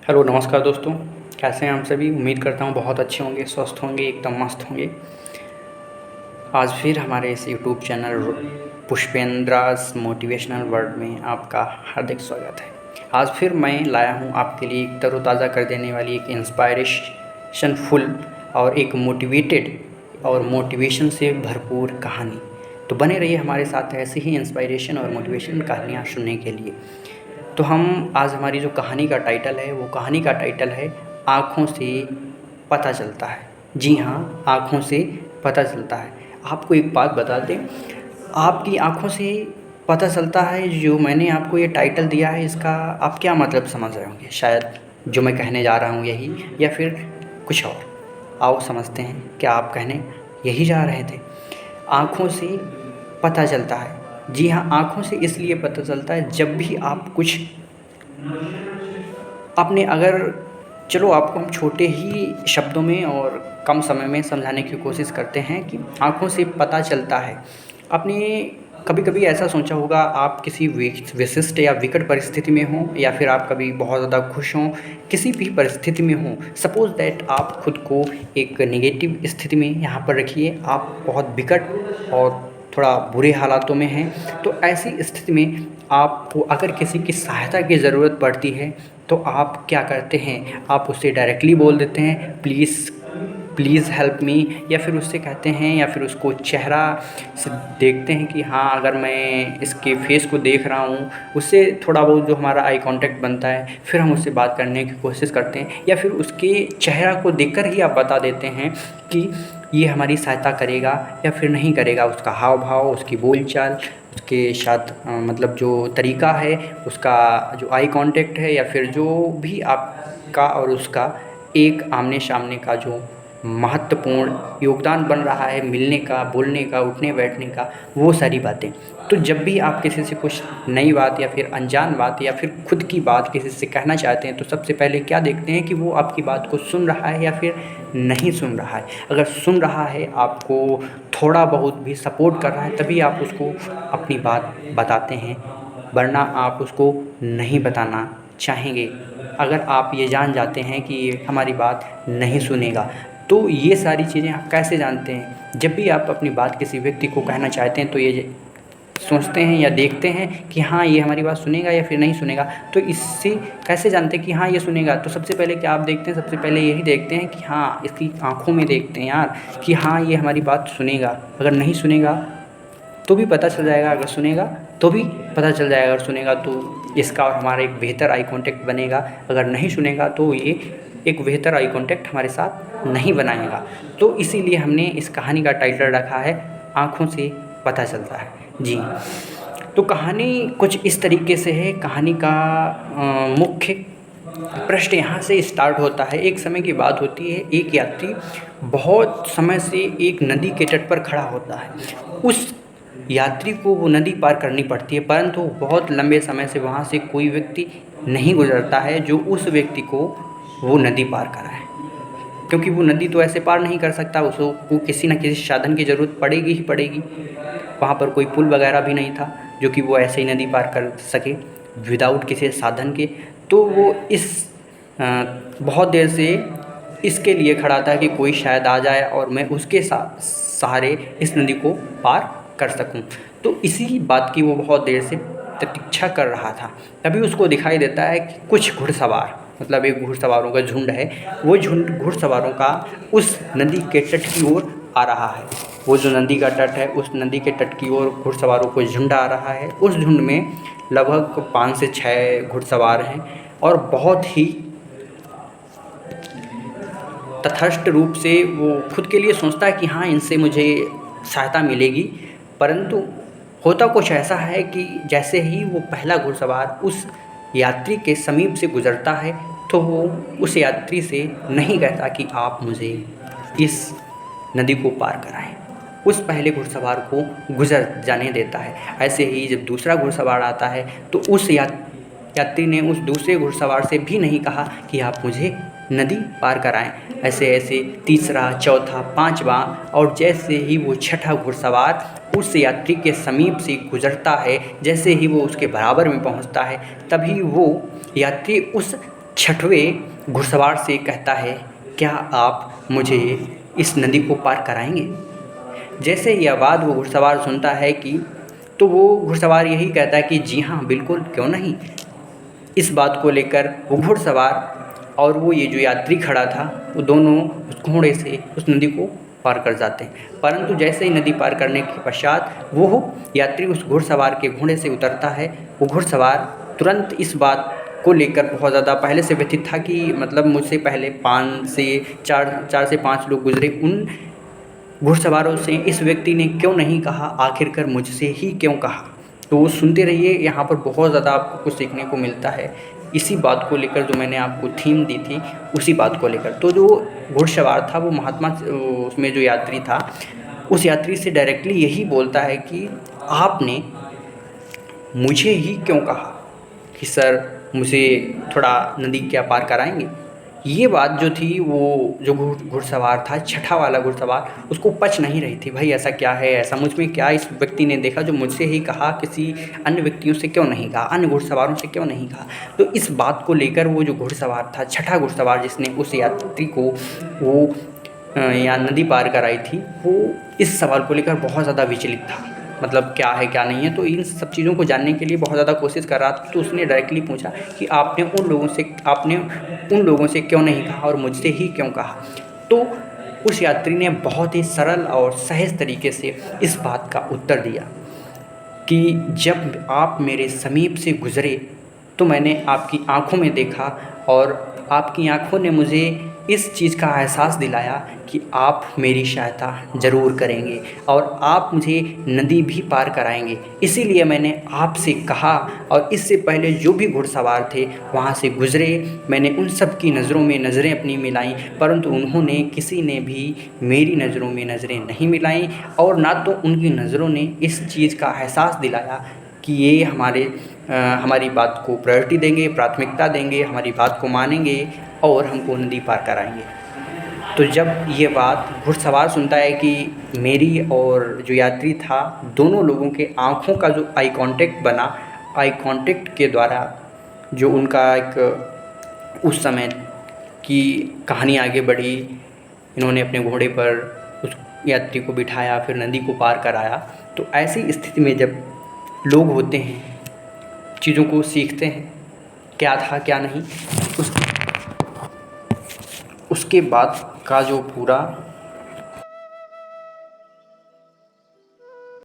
Hello नमस्कार दोस्तों। कैसे हैं आप सभी। उम्मीद करता हूँ बहुत अच्छे होंगे, स्वस्थ होंगे, एकदम मस्त होंगे। आज फिर हमारे इस यूट्यूब चैनल पुष्पेंद्रास मोटिवेशनल वर्ल्ड में आपका हार्दिक स्वागत है। आज फिर मैं लाया हूँ आपके लिए एक तरोताज़ा कर देने वाली, एक इंस्पायरेशनफुल और एक मोटिवेटेड और मोटिवेशन से भरपूर कहानी। तो बने रहिए हमारे साथ ऐसे ही इंस्पायरेशन और मोटिवेशन कहानियाँ सुनने के लिए। तो हम आज हमारी जो कहानी का टाइटल है, वो कहानी का टाइटल है आँखों से पता चलता है। जी हाँ, आँखों से पता चलता है। आपको एक बात बता दें, आपकी आँखों से पता चलता है, जो मैंने आपको ये टाइटल दिया है, इसका आप क्या मतलब समझ रहे होंगे। शायद जो मैं कहने जा रहा हूँ यही, या फिर कुछ और। आओ समझते हैं, क्या आप कहने यही जा रहे थे। आँखों से पता चलता है। जी हाँ, आँखों से इसलिए पता चलता है, जब भी आप कुछ अपने अगर चलो आपको हम छोटे ही शब्दों में और कम समय में समझाने की कोशिश करते हैं कि आँखों से पता चलता है। आपने कभी कभी ऐसा सोचा होगा, आप किसी विशिष्ट या विकट परिस्थिति में हों, या फिर आप कभी बहुत ज़्यादा खुश हों, किसी भी परिस्थिति में हों। सपोज़ दैट आप खुद को एक नेगेटिव स्थिति में यहाँ पर रखिए, आप बहुत विकट और थोड़ा बुरे हालातों में हैं। तो ऐसी स्थिति में आपको अगर किसी की सहायता की ज़रूरत पड़ती है, तो आप क्या करते हैं, आप उससे डायरेक्टली बोल देते हैं प्लीज़ प्लीज़ हेल्प मी, या फिर उससे कहते हैं, या फिर उसको चेहरा से देखते हैं कि हाँ, अगर मैं इसके फेस को देख रहा हूँ, उससे थोड़ा बहुत जो हमारा आई कांटेक्ट बनता है, फिर हम उससे बात करने की कोशिश करते हैं, या फिर उसके चेहरा को देखकर ही आप बता देते हैं कि ये हमारी सहायता करेगा या फिर नहीं करेगा। उसका हाव भाव, उसकी बोलचाल, उसके साथ मतलब जो तरीका है, उसका जो आई कांटेक्ट है, या फिर जो भी आपका और उसका एक आमने सामने का जो महत्वपूर्ण योगदान बन रहा है, मिलने का, बोलने का, उठने बैठने का, वो सारी बातें। तो जब भी आप किसी से कुछ नई बात या फिर अनजान बात या फिर खुद की बात किसी से कहना चाहते हैं, तो सबसे पहले क्या देखते हैं कि वो आपकी बात को सुन रहा है या फिर नहीं सुन रहा है। अगर सुन रहा है, आपको थोड़ा बहुत भी सपोर्ट कर रहा है, तभी आप उसको अपनी बात बताते हैं, वरना आप उसको नहीं बताना चाहेंगे। अगर आप ये जान जाते हैं कि ये हमारी बात नहीं सुनेगा। तो ये सारी चीज़ें आप कैसे जानते हैं, जब भी आप अपनी बात किसी व्यक्ति को कहना चाहते हैं, तो ये सोचते हैं या देखते हैं कि हाँ, ये हमारी बात सुनेगा या फिर नहीं सुनेगा। तो इससे कैसे जानते हैं कि हाँ, ये सुनेगा। तो सबसे पहले क्या आप देखते हैं, सबसे पहले यही देखते हैं कि हाँ, इसकी आँखों में देखते हैं यार, कि हाँ, ये हमारी बात सुनेगा। अगर नहीं सुनेगा तो भी पता चल जाएगा, अगर सुनेगा तो भी पता चल जाएगा। अगर सुनेगा तो इसका और हमारा एक बेहतर आई कांटेक्ट बनेगा, अगर नहीं सुनेगा तो ये एक बेहतर आई कांटेक्ट हमारे साथ नहीं बनाएगा। तो इसीलिए हमने इस कहानी का टाइटल रखा है आँखों से पता चलता है। जी, तो कहानी कुछ इस तरीके से है। कहानी का मुख्य पृष्ठ यहाँ से स्टार्ट होता है। एक समय की बात होती है, एक यात्री बहुत समय से एक नदी के तट पर खड़ा होता है। उस यात्री को वो नदी पार करनी पड़ती है, परंतु बहुत लंबे समय से वहाँ से कोई व्यक्ति नहीं गुजरता है जो उस व्यक्ति को वो नदी पार कराए। क्योंकि वो नदी तो ऐसे पार नहीं कर सकता, उसको किसी न किसी साधन की ज़रूरत पड़ेगी ही पड़ेगी। वहाँ पर कोई पुल वगैरह भी नहीं था जो कि वो ऐसे ही नदी पार कर सके विदाउट किसी साधन के। तो वो बहुत देर से इसके लिए खड़ा था कि कोई शायद आ जाए और मैं उसके सहारे इस नदी को पार कर सकूं। तो इसी बात की वो बहुत देर से प्रतीक्षा कर रहा था। तभी उसको दिखाई देता है कि कुछ घुड़सवार, मतलब एक घुड़सवारों का झुंड है, वो झुंड घुड़सवारों का उस नदी के तट की ओर आ रहा है। वो जो नदी का तट है, उस नदी के तट की ओर घुड़सवारों को झुंड आ रहा है। उस झुंड में लगभग 5 से 6 घुड़सवार हैं और बहुत ही तटस्थ रूप से वो खुद के लिए सोचता है कि हाँ, इनसे मुझे सहायता मिलेगी। परंतु होता कुछ ऐसा है कि जैसे ही वो पहला घुड़सवार उस यात्री के समीप से गुजरता है, तो वो उस यात्री से नहीं कहता कि आप मुझे इस नदी को पार कराएं। उस पहले घुड़सवार को गुजर जाने देता है। ऐसे ही जब दूसरा घुड़सवार आता है, तो उस यात्री ने उस दूसरे घुड़सवार से भी नहीं कहा कि आप मुझे नदी पार कराएं। ऐसे ऐसे तीसरा, चौथा, पांचवा, और जैसे ही वो छठा घुड़सवार उस यात्री के समीप से गुजरता है, जैसे ही वो उसके बराबर में पहुंचता है, तभी वो यात्री उस छठवें घुड़सवार से कहता है, क्या आप मुझे इस नदी को पार कराएंगे? जैसे यह बात वो घुड़सवार सुनता है कि तो वो घुड़सवार यही कहता है कि जी हाँ बिल्कुल, क्यों नहीं। इस बात को लेकर वो घुड़सवार और वो ये जो यात्री खड़ा था, वो दोनों उस घोड़े से उस नदी को पार कर जाते हैं। परंतु जैसे ही नदी पार करने के पश्चात वो यात्री उस घुड़सवार के घोड़े से उतरता है, वो घुड़सवार तुरंत इस बात को लेकर बहुत ज़्यादा पहले से व्यथित था कि मतलब मुझसे पहले 5 से 4 लोग गुजरे, उन घुड़सवारों से इस व्यक्ति ने क्यों नहीं कहा, आखिरकार मुझसे ही क्यों कहा। तो सुनते रहिए, यहाँ पर बहुत ज़्यादा आपको कुछ सीखने को मिलता है। इसी बात को लेकर जो मैंने आपको थीम दी थी, उसी बात को लेकर। तो जो घुड़सवार था वो महात्मा उसमें जो यात्री था, उस यात्री से डायरेक्टली यही बोलता है कि आपने मुझे ही क्यों कहा कि सर मुझे थोड़ा नदी क्या पार कराएंगे। ये बात जो थी, वो जो घुड़सवार था, छठा वाला घुड़सवार, उसको पच नहीं रही थी। भाई ऐसा क्या है, ऐसा मुझ में क्या इस व्यक्ति ने देखा जो मुझसे ही कहा, किसी अन्य व्यक्तियों से क्यों नहीं कहा, अन्य घुड़सवारों से क्यों नहीं कहा। तो इस बात को लेकर वो जो घुड़सवार था, छठा घुड़सवार जिसने उस यात्री को वो यहाँ नदी पार कराई थी, वो इस सवाल को लेकर बहुत ज़्यादा विचलित था, मतलब क्या है क्या नहीं है। तो इन सब चीज़ों को जानने के लिए बहुत ज़्यादा कोशिश कर रहा था। तो उसने डायरेक्टली पूछा कि आपने उन लोगों से क्यों नहीं कहा और मुझसे ही क्यों कहा। तो उस यात्री ने बहुत ही सरल और सहज तरीके से इस बात का उत्तर दिया कि जब आप मेरे समीप से गुज़रे तो मैंने आपकी आँखों में देखा और आपकी आँखों ने मुझे इस चीज़ का एहसास दिलाया कि आप मेरी सहायता ज़रूर करेंगे और आप मुझे नदी भी पार कराएंगे। इसीलिए मैंने आपसे कहा, और इससे पहले जो भी घुड़सवार थे वहाँ से गुज़रे, मैंने उन सब की नज़रों में नज़रें अपनी मिलाईं, परंतु उन्होंने किसी ने भी मेरी नज़रों में नज़रें नहीं मिलाईं, और ना तो उनकी नज़रों ने इस चीज़ का एहसास दिलाया कि ये हमारी बात को प्रायोरिटी देंगे, प्राथमिकता देंगे, हमारी बात को मानेंगे और हमको नदी पार कराएंगे। तो जब ये बात घुड़सवार सुनता है कि मेरी और जो यात्री था, दोनों लोगों के आँखों का जो आई कांटेक्ट बना, आई कांटेक्ट के द्वारा जो उनका एक उस समय की कहानी आगे बढ़ी, इन्होंने अपने घोड़े पर उस यात्री को बिठाया, फिर नदी को पार कराया। तो ऐसी स्थिति में जब लोग होते हैं, चीज़ों को सीखते हैं, क्या था क्या नहीं, उसके बाद का जो पूरा